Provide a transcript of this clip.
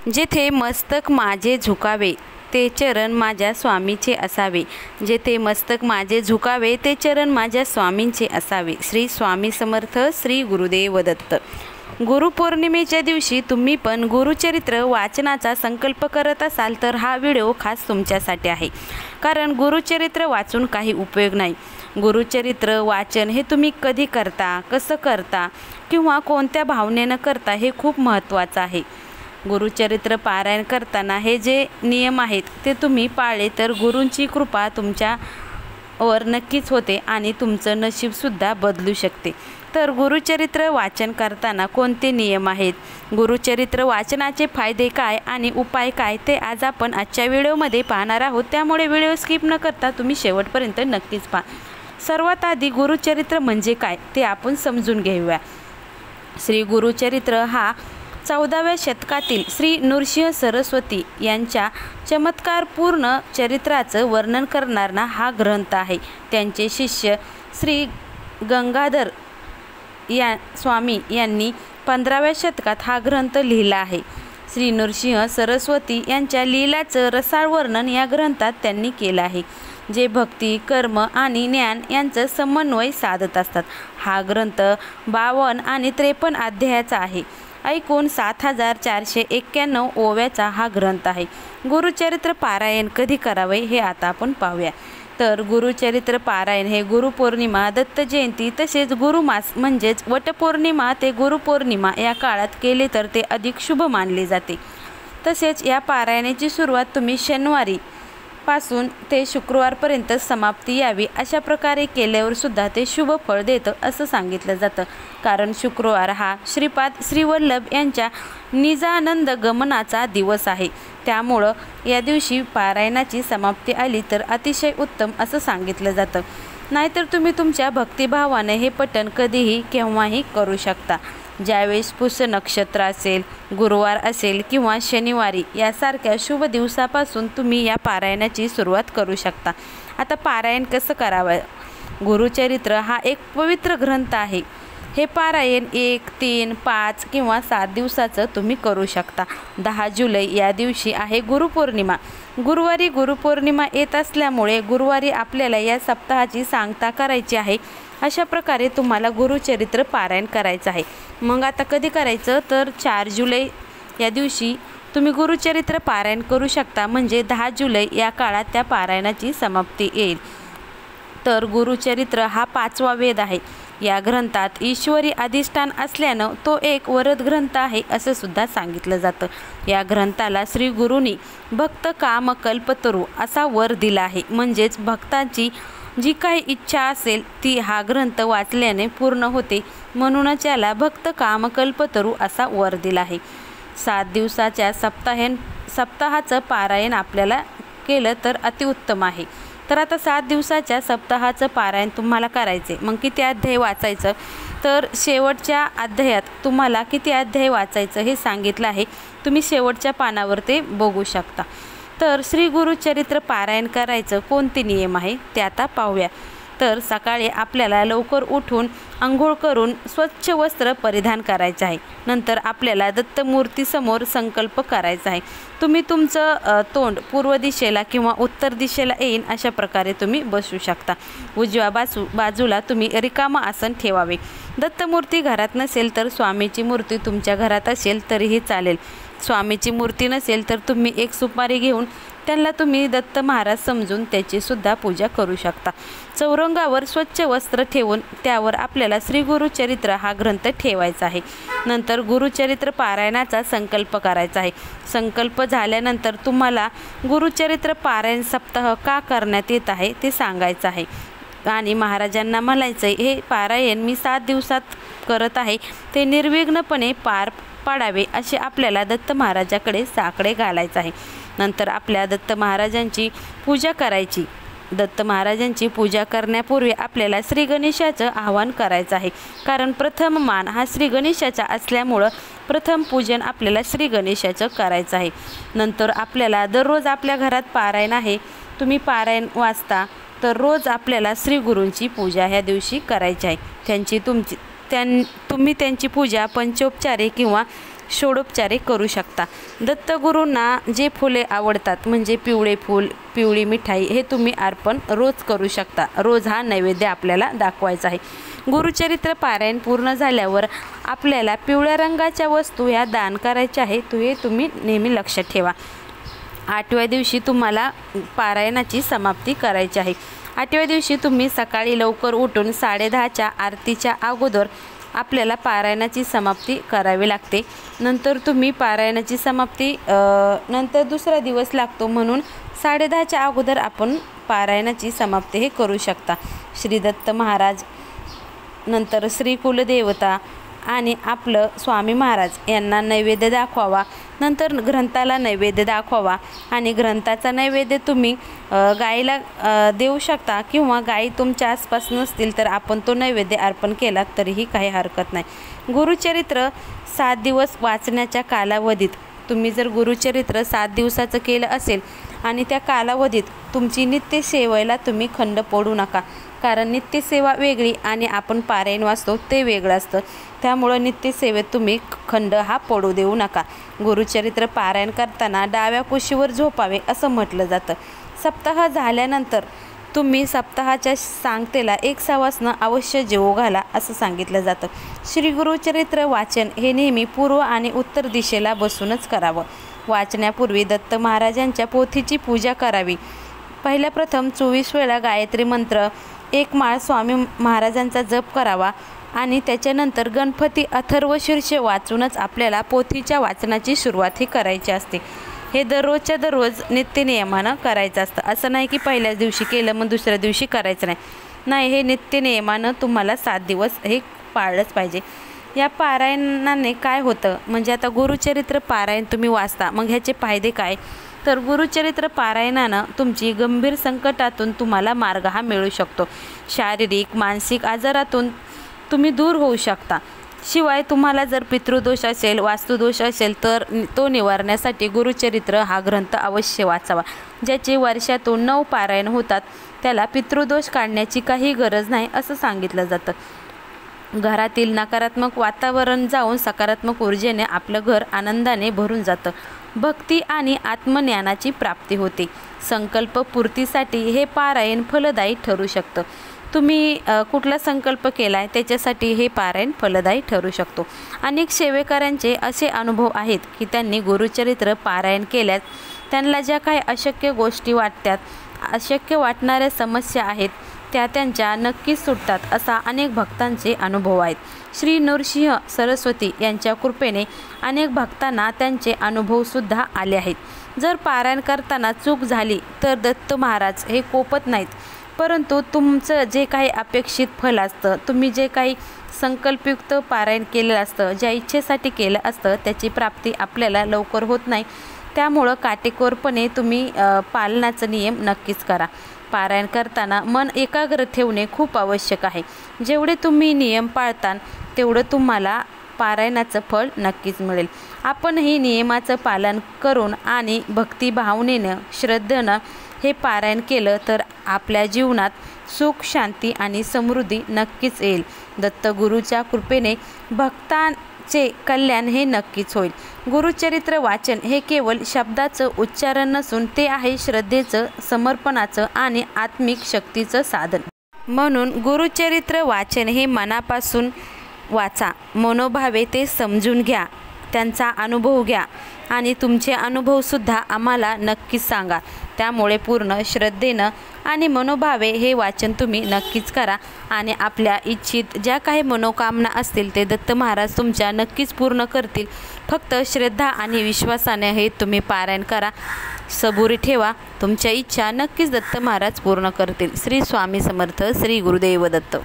जेथे मस्तक माझे झुकावे ते चरण माझ्या स्वामीचे असावे। जेथे मस्तक माझे झुकावे ते चरण माझ्या स्वामींचे असावे। श्री स्वामी समर्थ। श्री गुरुदेव दत्त। गुरुपौर्णिमेच्या दिवशी तुम्ही पण गुरुचरित्र वाचनाचा संकल्प करत असाल तर हा व्हिडिओ खास तुमच्यासाठी आहे। कारण गुरुचरित्र वाचून काही उपयोग नाही। गुरुचरित्र वाचन हे तुम्ही कधी करता, कसं करता किंवा कोणत्या भावनेनं करता हे खूप महत्त्वाचं आहे। गुरुचरित्र पारायण करताना हे जे नियम आहेत ते तुम्ही पाळले तर गुरूंची कृपा तुमच्यावर नक्कीच होते आणि तुमचं नशीबसुद्धा बदलू शकते। तर गुरुचरित्र वाचन करताना कोणते नियम आहेत, गुरुचरित्र वाचनाचे फायदे काय आणि उपाय काय ते आज आपण आजच्या व्हिडिओमध्ये पाहणार आहोत। त्यामुळे व्हिडिओ स्किप न करता तुम्ही शेवटपर्यंत नक्कीच पहा। सर्वात आधी गुरुचरित्र म्हणजे काय ते आपण समजून घेऊया। श्री गुरुचरित्र हा 14व्या शतकातील श्री नृसिंह सरस्वती यांच्या चमत्कारपूर्ण चरित्राचं वर्णन करणारा हा ग्रंथ आहे। त्यांचे शिष्य श्री गंगाधर स्वामी यांनी 15व्या शतकात हा ग्रंथ लिहिला आहे। श्री नृसिंह सरस्वती यांच्या लीलाचं रसाळ वर्णन या ग्रंथात त्यांनी केलं आहे, जे भक्ती, कर्म आणि ज्ञान यांचं समन्वय साधत असतात। हा ग्रंथ 52 आणि 53 अध्यायाचा आहे। एकूण 7491 ओव्याचा हा ग्रंथ आहे। गुरुचरित्र पारायण कधी करावे हे आता आपण पाहूया। तर गुरुचरित्र पारायण हे गुरुपौर्णिमा, दत्त जयंती तसेच गुरुमास म्हणजेच वटपौर्णिमा ते गुरुपौर्णिमा या काळात केले तर ते अधिक शुभ मानले जाते। तसेच या पारायणाची सुरुवात तुम्ही शनिवारी पासून ते शुक्रवारपर्यंत समाप्ती यावी अशा प्रकारे केल्यावर सुद्धा ते शुभ फळ देतं असं सांगितलं जातं। कारण शुक्रवार हा श्रीपाद श्रीवल्लभ यांच्या निजानंद गमनाचा दिवस आहे। त्यामुळं या दिवशी पारायणाची समाप्ती आली तर अतिशय उत्तम असं सांगितलं जातं। नाहीतर तुम्ही तुमच्या भक्तिभावाने हे पठण कधीही केव्हाही करू शकता। ज्यावेळेस पुष्य नक्षत्र असेल, गुरुवार असेल किंवा शनिवारी यासारख्या शुभ दिवसापासून तुम्ही या पारायणाची सुरुवात करू शकता। आता पारायण कसं करावं? गुरुचरित्र हा एक पवित्र ग्रंथ आहे। हे पारायण 1, 3, 5 किंवा 7 दिवसाचं तुम्ही करू शकता। 10 जुलै या दिवशी आहे गुरुपौर्णिमा। गुरुवारी गुरुपौर्णिमा येत असल्यामुळे गुरुवारी आपल्याला या सप्ताहाची सांगता करायची आहे। अशा प्रकारे तुम्हाला गुरुचरित्र पारायण करायचं आहे। मग आता कधी करायचं तर 4 जुलै या दिवशी तुम्ही गुरुचरित्र पारायण करू शकता, म्हणजे 10 जुलै या काळात त्या पारायणाची समाप्ती येईल। तर गुरुचरित्र हा 5वा वेद आहे। या ग्रंथात ईश्वरी अधिष्ठान असल्यानं तो एक वरद ग्रंथ आहे असं सुद्धा सांगितलं जातं। या ग्रंथाला श्री गुरूंनी भक्त काम कल्पतरू असा वर दिला आहे, म्हणजेच भक्तांची जी काही इच्छा असेल ती हा ग्रंथ वाचल्याने पूर्ण होते, म्हणूनच याला भक्त काम कल्पतरू असा वर दिला आहे। 7 दिवसाच्या सप्ताहाचं पारायण आपल्याला केलं तर अतिउत्तम आहे। तर आता 7 दिवसाच्या सप्ताहाचं पारायण तुम्हाला करायचे। मग किती अध्याय वाचायचं तर शेवटच्या अध्यायात तुम्हाला किती अध्याय वाचायचं हे सांगितलं आहे। तुम्ही शेवटच्या पानावर ते बघू शकता। तर श्री गुरुचरित्र पारायण करायचं कोणते नियम आहे ते आता पाहूया। तर सकाळी आपल्याला लवकर उठून अंघोळ करून स्वच्छ वस्त्र परिधान करायचं आहे। नंतर आपल्याला दत्तमूर्तीसमोर संकल्प करायचा आहे। तुम्ही तुमचं तोंड पूर्व दिशेला किंवा उत्तर दिशेला येईन अशा प्रकारे तुम्ही बसू शकता। उजव्या बाजूला तुम्ही रिकामं आसन ठेवावे। दत्तमूर्ती घरात नसेल तर स्वामीची मूर्ती तुमच्या घरात असेल तरीही चालेल। स्वामीची मूर्ती नसेल तर तुम्ही एक सुपारी घेऊन त्यांना तुम्ही दत्त महाराज समजून त्याची सुद्धा पूजा करू शकता। चौरंगावर स्वच्छ वस्त्र ठेवून त्यावर आपल्याला श्री गुरुचरित्र हा ग्रंथ ठेवायचा आहे। नंतर गुरुचरित्र पारायणाचा संकल्प करायचा आहे। संकल्प झाल्यानंतर तुम्हाला गुरुचरित्र पारायण सप्ताह का करण्यात येत आहे ते सांगायचं आहे आणि महाराजांना म्हणायचं हे पारायण मी 7 दिवसात करत आहे, ते निर्विघ्नपणे पार पाडावे असे आपल्याला दत्त महाराजाकडे साकडे घालायचं आहे। नंतर आपल्या दत्त महाराजांची पूजा करायची। दत्त महाराजांची पूजा करण्यापूर्वी आपल्याला श्री गणेशाचं आवाहन करायचं आहे। कारण प्रथम मान हा श्री गणेशाचा असल्यामुळं प्रथम पूजन आपल्याला श्री गणेशाचं करायचं आहे। नंतर आपल्याला दररोज आपल्या घरात पारायण आहे, तुम्ही पारायण वाचता तर रोज आपल्याला श्री गुरूंची पूजा ह्या दिवशी करायची आहे। तुम्ही त्यांची पूजा पंचोपचारे किंवा षोडोपचारे करू शकता। दत्तगुरूंना जे फुले आवडतात म्हणजे पिवळे फूल, पिवळी मिठाई हे तुम्ही अर्पण रोज करू शकता। रोज हा नैवेद्य आपल्याला दाखवायचा आहे। गुरुचरित्र पारायण पूर्ण झाल्यावर आपल्याला पिवळ्या रंगाच्या वस्तू ह्या दान करायच्या आहेत, हे तुम्ही नेहमी लक्षात ठेवा। 8व्या दिवशी तुम्हाला पारायणाची समाप्ती करायची आहे। 8व्या दिवशी तुम्ही सकाळी लवकर उठून 10:30च्या आरतीच्या अगोदर आपल्याला पारायणाची समाप्ती करावी लागते। नंतर तुम्ही पारायणाची समाप्ती नंतर दुसरा दिवस लागतो म्हणून 10:30च्या अगोदर आपण पारायणाची समाप्ती हे करू शकता। श्री दत्त महाराज, नंतर श्री कुलदेवता आणि आपलं स्वामी महाराज यांना नैवेद्य दाखवावा। नंतर ग्रंथाला नैवेद्य दाखवावा आणि ग्रंथाचा नैवेद्य तुम्ही गाईला देऊ शकता किंवा गाई तुमच्या आसपास नसतील तर आपण तो नैवेद्य अर्पण केला तरीही काही हरकत नाही। गुरुचरित्र 7 दिवस वाचण्याच्या कालावधीत तुम्ही जर गुरुचरित्र 7 दिवसाचं केलं असेल आणि त्या कालावधीत तुमची नित्यसेवेला तुम्ही खंड पडू नका, कारण नित्यसेवा वेगळी आणि आपण पारायण वाचतो ते वेगळं असतं। त्यामुळं नित्यसेवेत तुम्ही खंड हा पडू देऊ नका। गुरुचरित्र पारायण करताना डाव्या कुशीवर झोपावे असं म्हटलं जातं। सप्ताह झाल्यानंतर तुम्ही सप्ताहाच्या सांगतेला 1 सवासनं अवश्य जेवू घाला असं सांगितलं जातं। श्री गुरुचरित्र वाचन हे नेहमी पूर्व आणि उत्तर दिशेला बसूनच करावं। वाचण्यापूर्वी दत्त महाराजांच्या पोथीची पूजा करावी। पहिल्या प्रथम 24 वेळा गायत्री मंत्र, 1 माळ स्वामी महाराजांचा जप करावा आणि त्याच्यानंतर गणपती अथर्वशीर्ष वाचूनच आपल्याला पोथीच्या वाचनाची सुरुवात ही करायची असते। हे दररोजच्या दररोज नित्यनियमानं करायचं असतं। असं नाही की पहिल्याच दिवशी केलं मग दुसऱ्या दिवशी करायचं नाही, हे नित्यनियमानं तुम्हाला 7 दिवस हे पाळलंच पाहिजे। या पारायणाने काय होतं म्हणजे आता गुरुचरित्र पारायण तुम्ही वाचता, मग ह्याचे फायदे काय, तर गुरुचरित्र पारायणानं तुमची गंभीर संकटातून तुम्हाला मार्ग हा मिळू शकतो। शारीरिक मानसिक आजारातून तुम्ही दूर होऊ शकता। शिवाय तुम्हाला जर पितृदोष असेल, वास्तुदोष असेल तर तो निवारण्यासाठी गुरुचरित्र हा ग्रंथ अवश्य वाचावा। ज्याचे वर्षातून 9 पारायण होतात त्याला पितृदोष काढण्याची काही गरज नाही असं सांगितलं जातं। घरातील नकारात्मक वातावरण जाऊन सकारात्मक ऊर्जेने आपलं घर आनंदाने भरून जातं। भक्ती आणि आत्मज्ञानाची प्राप्ती होते। संकल्प पूर्तीसाठी हे पारायण फलदायी ठरू शकतं। तुम्ही कुठला संकल्प केला आहे त्याच्यासाठी हे पारायण फलदायी ठरू शकतो। अनेक सेवेकरांचे असे अनुभव आहेत की त्यांनी गुरुचरित्र पारायण केल्यास त्यांना ज्या काही अशक्य गोष्टी वाटतात, अशक्य वाटणाऱ्या समस्या आहेत त्या त्यांच्या नक्कीच सुटतात असा अनेक भक्तांचे अनुभव आहेत। श्री नृसिंह सरस्वती यांच्या कृपेने अनेक भक्तांना त्यांचे अनुभवसुद्धा आले आहेत। जर पारायण करताना चूक झाली तर दत्त महाराज हे कोपत नाहीत, परंतु तुमचं जे काही अपेक्षित फल असतं, तुम्ही जे काही संकल्पयुक्त पारायण केलेलं असतं, ज्या इच्छेसाठी केलं असतं त्याची प्राप्ती आपल्याला लवकर होत नाही। त्यामुळं काटेकोरपणे तुम्ही पालनाचा नियम नक्कीच करा। पारायण करताना मन एकाग्र ठेवणे खूप आवश्यक आहे। जेवढे तुम्ही नियम पाळताल तेवढं तुम्हाला पारायणाचं फळ नक्कीच मिळेल। आपणही नियमाचं पालन करून आणि भक्तिभावनेनं श्रद्धेनं हे पारायण केलं तर आपल्या जीवनात सुख, शांती आणि समृद्धी नक्कीच येईल। दत्तगुरूच्या कृपेने भक्तांचे कल्याण हे नक्कीच होईल। गुरुचरित्र वाचन हे केवळ शब्दाचं उच्चारण नसून ते आहे श्रद्धेचं, समर्पणाचं आणि आत्मिक शक्तीचं साधन। म्हणून गुरुचरित्र वाचन हे मनापासून वाचा, मनोभावे ते समजून घ्या, त्यांचा अनुभव घ्या आणि तुमचे अनुभवसुद्धा आम्हाला नक्कीच सांगा। त्यामुळे पूर्ण श्रद्धेनं आणि मनोभावे हे वाचन तुम्ही नक्कीच करा आणि आपल्या इच्छित ज्या काही मनोकामना असतील ते दत्त महाराज तुमच्या नक्कीच पूर्ण करतील। फक्त श्रद्धा आणि विश्वासाने हे तुम्ही पारायण करा, सबुरी ठेवा, तुमच्या इच्छा नक्कीच दत्त महाराज पूर्ण करतील। श्री स्वामी समर्थ, श्री गुरुदेव दत्त।